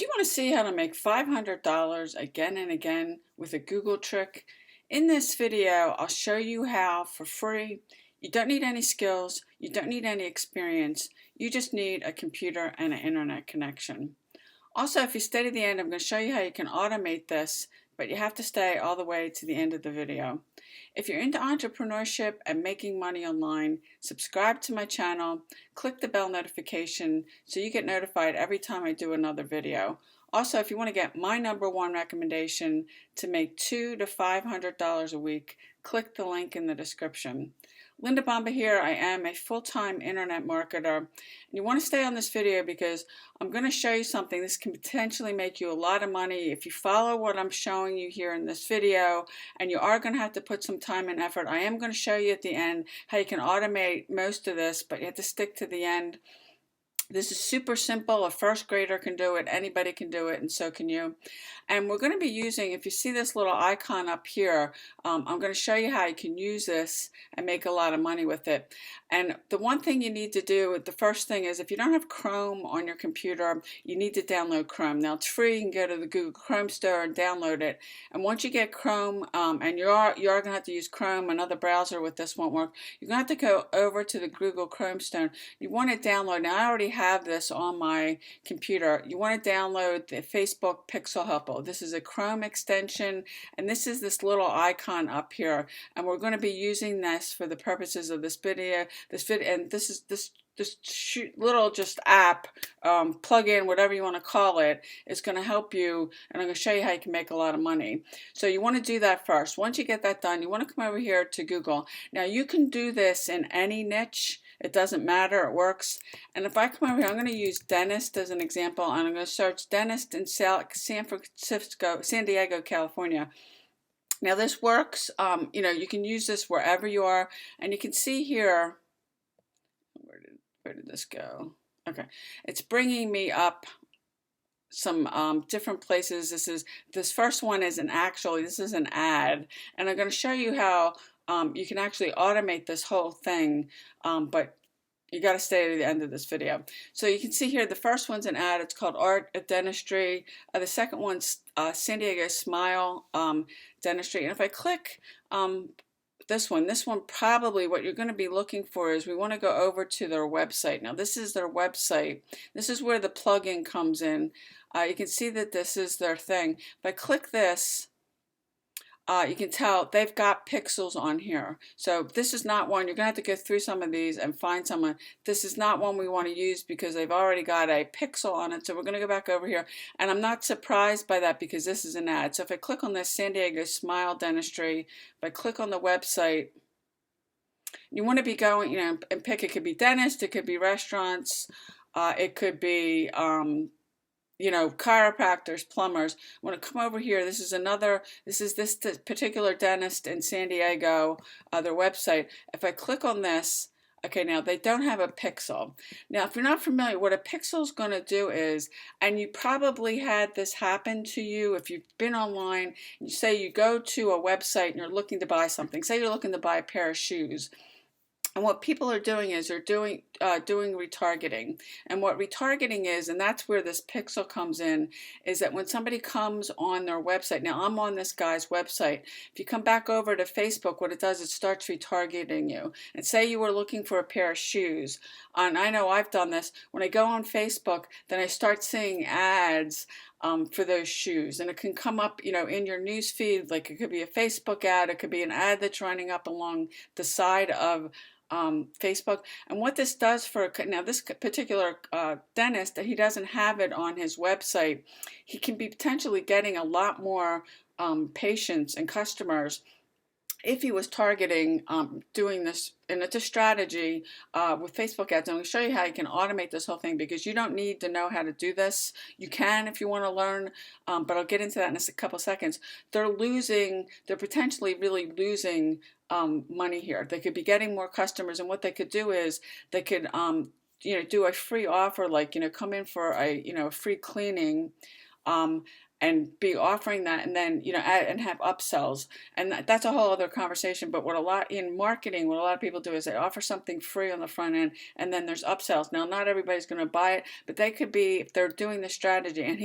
Do you want to see how to make $500 again and again with a Google trick? In this video, I'll show you how for free. You don't need any skills, you don't need any experience, you just need a computer and an internet connection. Also, if you stay to the end, I'm going to show you how you can automate this, but you have to stay all the way to the end of the video. If you're into entrepreneurship and making money online, subscribe to my channel, click the bell notification so you get notified every time I do another video. Also, if you want to get my #1 recommendation to make $200 to $500 a week, click the link in the description. Linda Bomba here. I am a full-time internet marketer. And you want to stay on this video because I'm going to show you something. This can potentially make you a lot of money if you follow what I'm showing you here in this video, and you are going to have to put some time and effort. I am going to show you at the end how you can automate most of this, but you have to stick to the end. This is super simple. A first grader can do it. Anybody can do it, and so can you. And we're going to be using, if you see this little icon up here, I'm going to show you how you can use this and make a lot of money with it. And the one thing you need to do, the first thing is, if you don't have Chrome on your computer, you need to download Chrome. Now, it's free. You can go to the Google Chrome store and download it. And once you get Chrome, and you are going to have to use Chrome, another browser with this won't work, you're going to have to go over to the Google Chrome store. You want to download. Now, I already have this on my computer. You want to download the Facebook Pixel Helper. This is a Chrome extension, and this is this little icon up here, and we're going to be using this for the purposes of this video. And this is this little just app, plug-in, whatever you want to call it, is going to help you, and I'm going to show you how you can make a lot of money. So you want to do that first. Once you get that done, you want to come over here to Google. Now you can do this in any niche. It doesn't matter, it works. And if I come over here, I'm going to use dentist as an example, and I'm going to search dentist in San Diego, California. Now this works. You can use this wherever you are, and you can see here, where did this go? Okay, it's bringing me up some different places. This first one is this is an ad, and I'm going to show you how you can actually automate this whole thing, but you got to stay to the end of this video. So you can see here, the first one's an ad. It's called Art at Dentistry. The second one's San Diego Smile Dentistry. And if I click this one probably what you're going to be looking for is we want to go over to their website. Now this is their website. This is where the plugin comes in. You can see that this is their thing. If I click this, you can tell they've got pixels on here. So this is not one, you're going to have to go through some of these and find someone. This is not one we want to use because they've already got a pixel on it. So we're going to go back over here. And I'm not surprised by that because this is an ad. So if I click on this San Diego Smile Dentistry, if I click on the website, you want to be going, and pick, it could be dentists, it could be restaurants, it could be chiropractors, plumbers. I want to come over here. This is this particular dentist in San Diego, their website. If I click on this, okay, now they don't have a pixel. Now, if you're not familiar, what a pixel is going to do is, and you probably had this happen to you if you've been online, you say you go to a website and you're looking to buy something. Say you're looking to buy a pair of shoes. And what people are doing is they're doing retargeting. And what retargeting is, and that's where this pixel comes in, is that when somebody comes on their website, now I'm on this guy's website, if you come back over to Facebook, what it does, it starts retargeting you. And say you were looking for a pair of shoes, and I know I've done this, when I go on Facebook, then I start seeing ads for those shoes, and it can come up in your news feed. Like, it could be a Facebook ad, it could be an ad that's running up along the side of Facebook. And what this does for, now this particular dentist, he doesn't have it on his website. He can be potentially getting a lot more patients and customers if he was targeting doing this, and it's a strategy with Facebook ads. I'm going to show you how you can automate this whole thing, because you don't need to know how to do this. You can if you want to learn, but I'll get into that in a couple seconds. They're potentially really losing money here. They could be getting more customers, and what they could do is they could do a free offer, like come in for a free cleaning. and be offering that, and then add and have upsells, and that's a whole other conversation. But what a lot in marketing, what a lot of people do is they offer something free on the front end, and then there's upsells. Now, not everybody's going to buy it, but they could be, if they're doing the strategy. And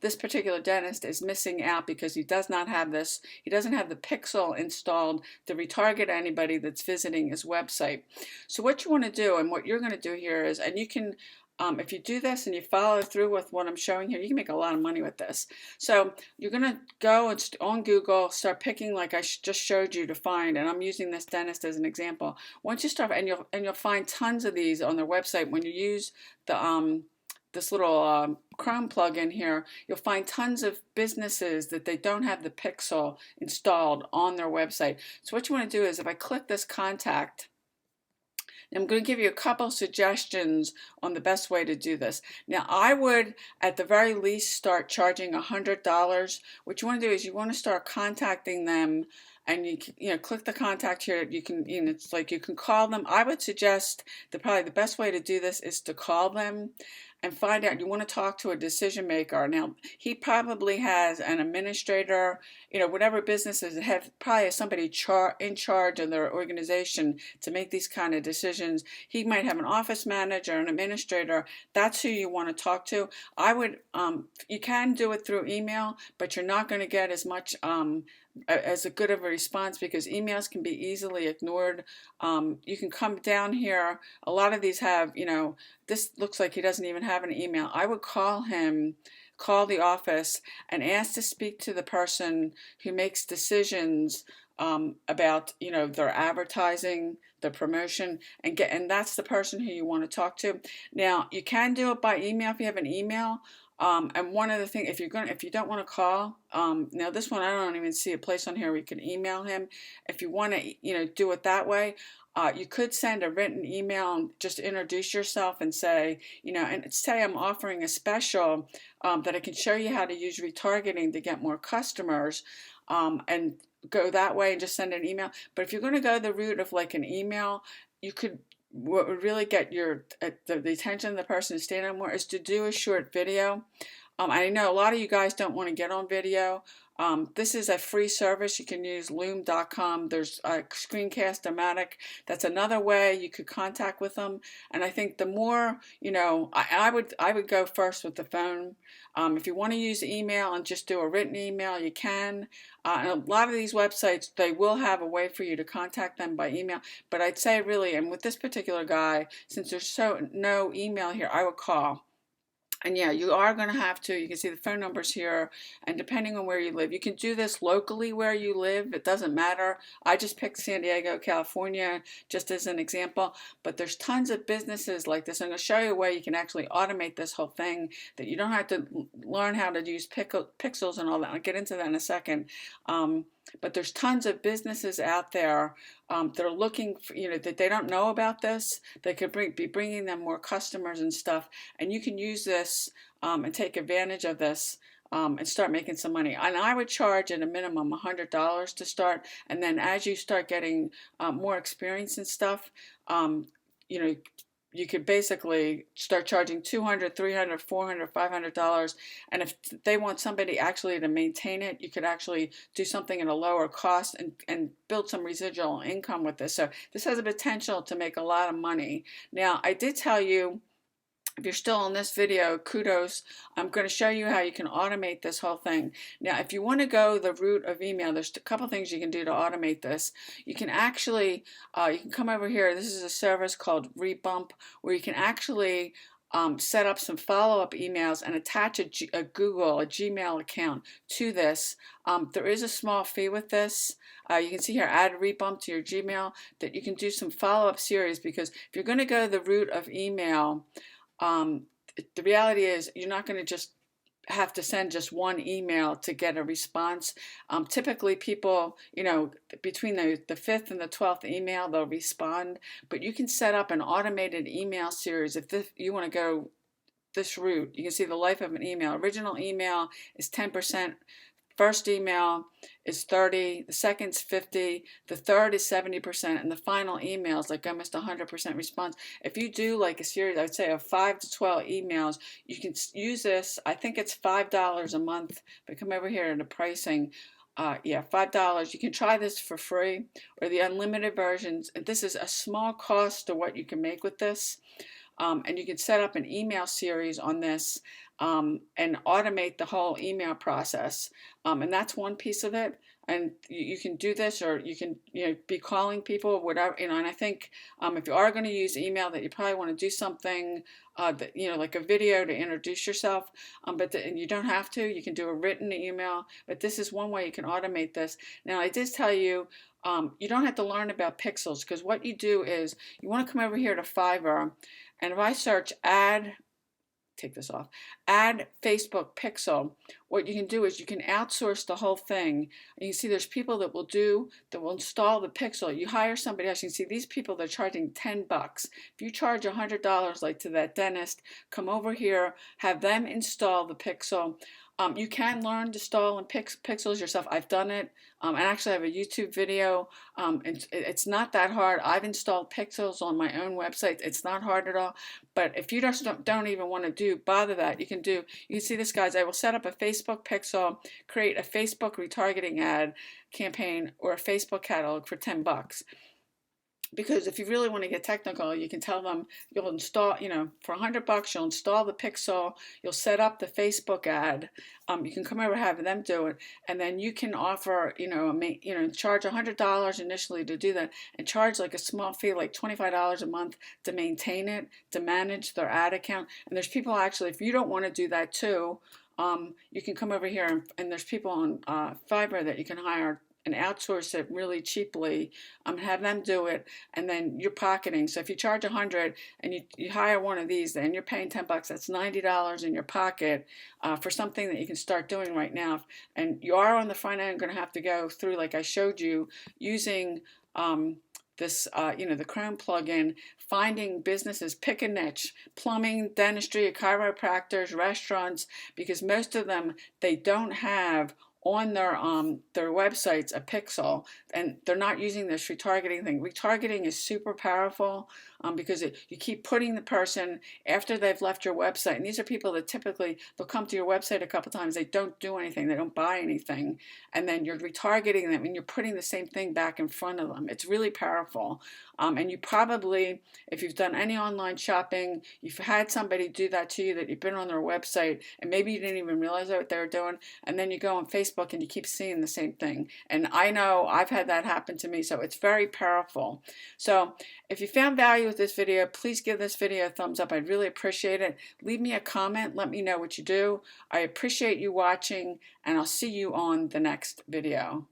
this particular dentist is missing out because he does not have this. He doesn't have the pixel installed to retarget anybody that's visiting his website. So what you want to do, and what you're going to do here is, and you can, if you do this and you follow through with what I'm showing here, you can make a lot of money with this. So you're going to go on Google, start picking like I just showed you to find, and I'm using this dentist as an example. Once you start, and you'll find tons of these on their website. When you use the this little Chrome plugin here, you'll find tons of businesses that they don't have the pixel installed on their website. So what you want to do is, if I click this contact, I'm going to give you a couple suggestions on the best way to do this. Now, I would, at the very least, start charging $100. What you want to do is you want to start contacting them, and you click the contact here. You can, it's like you can call them. I would suggest that probably the best way to do this is to call them and find out. You want to talk to a decision maker. Now, he probably has an administrator, whatever businesses have, probably has somebody in charge of their organization to make these kind of decisions. He might have an office manager, an administrator. That's who you want to talk to. I would, you can do it through email, but you're not going to get as much as a good of a response, because emails can be easily ignored. You can come down here. A lot of these have, this looks like he doesn't even have an email. I would call the office and ask to speak to the person who makes decisions about, their advertising, their promotion, and that's the person who you want to talk to. Now, you can do it by email if you have an email. And one other thing, if you don't want to call, now this one I don't even see a place on here where you can email him. If you want to, do it that way, you could send a written email and just introduce yourself and say, and say I'm offering a special that I can show you how to use retargeting to get more customers, and go that way and just send an email. But if you're going to go the route of like an email, what would really get the attention of the person to stay on more is to do a short video. I know a lot of you guys don't want to get on video. This is a free service. You can use loom.com. There's a Screencast-O-Matic. That's another way you could contact with them. And I think the more, I would go first with the phone. If you want to use email and just do a written email, you can. And a lot of these websites, they will have a way for you to contact them by email. But I'd say really, and with this particular guy, since there's no email here, I would call. And yeah, you are going to have to, you can see the phone numbers here, and depending on where you live, you can do this locally where you live. It doesn't matter. I just picked San Diego, California, just as an example, but there's tons of businesses like this. I'm going to show you a way you can actually automate this whole thing, that you don't have to learn how to use pixels and all that. I'll get into that in a second. But there's tons of businesses out there that are looking for, that they don't know about this. They could be bringing them more customers and stuff. And you can use this and take advantage of this and start making some money. And I would charge at a minimum $100 to start. And then as you start getting more experience and stuff, you could basically start charging $200, $300, $400, $500. And if they want somebody actually to maintain it, you could actually do something at a lower cost and build some residual income with this. So this has a potential to make a lot of money. Now, I did tell you, if you're still on this video, kudos. I'm going to show you how you can automate this whole thing. Now, if you want to go the route of email, there's a couple things you can do to automate this. You can actually, you can come over here. This is a service called Rebump, where you can actually set up some follow-up emails and attach a Gmail account to this. There is a small fee with this. You can see here, add Rebump to your Gmail, that you can do some follow-up series, because if you're going to go the route of email, the reality is you're not going to just have to send just one email to get a response. Typically people, between the 5th and the 12th email, they'll respond, but you can set up an automated email series. If you want to go this route, you can see the life of an email. Original email is 10% First email is 30, the second's 50, the third is 70%, and the final email is like almost 100% response. If you do like a series, I would say of 5 to 12 emails, you can use this. I think it's $5 a month, but come over here to the pricing. Yeah, $5. You can try this for free or the unlimited versions. This is a small cost to what you can make with this. And you can set up an email series on this and automate the whole email process. And that's one piece of it. And you can do this, or you can be calling people, whatever, and I think if you are going to use email, that you probably want to do something that like a video to introduce yourself, and you don't have to. You can do a written email, but this is one way you can automate this. Now, I did tell you you don't have to learn about pixels, because what you do is you want to come over here to Fiverr, and if I search take this off, add Facebook pixel, what you can do is you can outsource the whole thing. And you see there's people that will install the pixel. You hire somebody else. You can see these people, they're charging $10. If you charge $100 like to that dentist, come over here, have them install the pixel. You can learn to install and pixels yourself. I've done it. I actually have a YouTube video. It's not that hard. I've installed pixels on my own website. It's not hard at all. But if you just don't even want to bother that, you can see this, guys. I will set up a Facebook pixel, create a Facebook retargeting ad campaign or a Facebook catalog for $10. Because if you really want to get technical, you can tell them you'll install, for $100, you'll install the pixel, you'll set up the Facebook ad. You can come over, have them do it, and then you can offer, charge $100 initially to do that, and charge like a small fee, like $25 a month to maintain it, to manage their ad account. And there's people actually, if you don't want to do that too, you can come over here and there's people on Fiverr that you can hire and outsource it really cheaply, have them do it, and then you're pocketing. So if you charge $100 and you hire one of these, then you're paying $10. That's $90 in your pocket for something that you can start doing right now. And you are on the front end going to have to go through, like I showed you, using this, the Chrome plugin, finding businesses, pick a niche, plumbing, dentistry, chiropractors, restaurants, because most of them, they don't have on their websites a pixel, and they're not using this retargeting thing. Retargeting is super powerful because you keep putting the person after they've left your website, and these are people that typically they'll come to your website a couple times, they don't do anything, they don't buy anything, and then you're retargeting them and you're putting the same thing back in front of them. It's really powerful. And you probably, if you've done any online shopping, you've had somebody do that to you, that you've been on their website and maybe you didn't even realize what they were doing, and then you go on Facebook and you keep seeing the same thing. And I know I've had that happen to me, so it's very powerful. So if you found value with this video, please give this video a thumbs up. I'd really appreciate it. Leave me a comment. Let me know what you do. I appreciate you watching, and I'll see you on the next video.